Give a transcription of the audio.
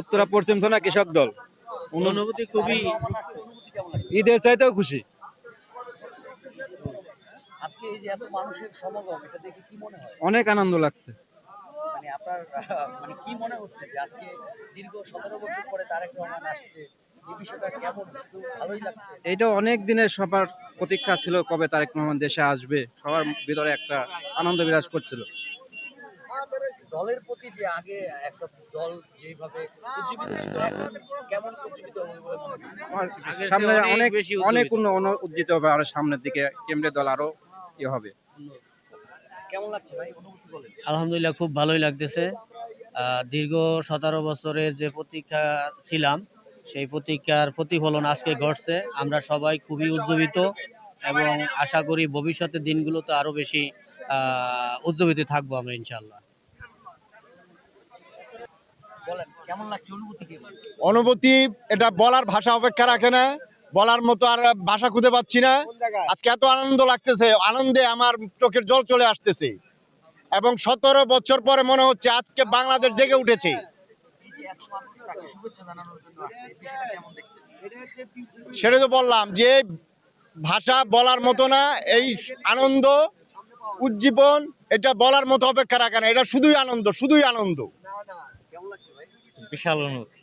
উত্তরা পশ্চিম থানা কৃষক দল। অনুভূতি খুবই ঈদের চাইতেও খুশি। আজকে এই যে এত মানুষের সমাগম, এটা দেখে কি মনে হয়? অনেক আনন্দ লাগছে। মানে আপনার মানে কি মনে হচ্ছে যে আজকে দীর্ঘ 17 বছর পরে তারেক রহমান আসছে, এই বিষয়টা কেমন? শুধু ভালোই লাগছে? এটা অনেক দিনের সবার প্রতীক্ষা ছিল, কবে তারেক রহমান দেশে আসবে। সবার ভিতরে একটা আনন্দ বিরাজ করছিল। দলের প্রতি যে আগে একটা দল যেভাবে উজ্জীবিত ছিল, এখন কেমন উজ্জীবিত হবে বলে মনে হয়? আমার আগের চেয়ে সামনে অনেক অনেক বেশি অনেক উজ্জীবিত। উজ্জিত হবে, আরো সামনের দিকে কেন্দ্রীয় দল আরো ইয়ে হবে। কেমন লাগছে ভাই, অনুভূতি বলেন। আলহামদুলিল্লাহ খুব ভালোই লাগতেছে। দীর্ঘ 17 বছরের যে প্রতীক্ষা ছিলাম, সেই প্রতীক্ষার প্রতিফলন আজকে ঘটছে। আমরা সবাই খুবই উজ্জীবিত এবং আশা করি ভবিষ্যতের দিনগুলোতে আরো বেশি উজ্জীবিত থাকবো আমরা ইনশাআল্লাহ। বলেন কেমন লাগছে, অনুভূতি কি? অনুভূতি এটা বলার ভাষা অপেক্ষা রাখে না, বলার মতো আর ভাষা খুঁজে পাচ্ছি না। আজকে এত আনন্দ লাগতেছে, আনন্দে আমার চোখের জল চলে আসতেছে এবং 17 বছর পরে মনে হচ্ছে আজকে বাংলাদেশ জেগে উঠেছে। এই যে এত মানুষ তাকে শুভেচ্ছা জানানোর জন্য আসছে, এই বিষয়টা কেমন দেখছেন? সেটা তো বললাম যে ভাষা বলার মতো না, এই আনন্দ উজ্জীবন এটা বলার মতো অপেক্ষা রাখে না, এটা শুধুই আনন্দ, শুধুই আনন্দ। কেমন লাগছে ভাই? বিশাল অনুভূতি।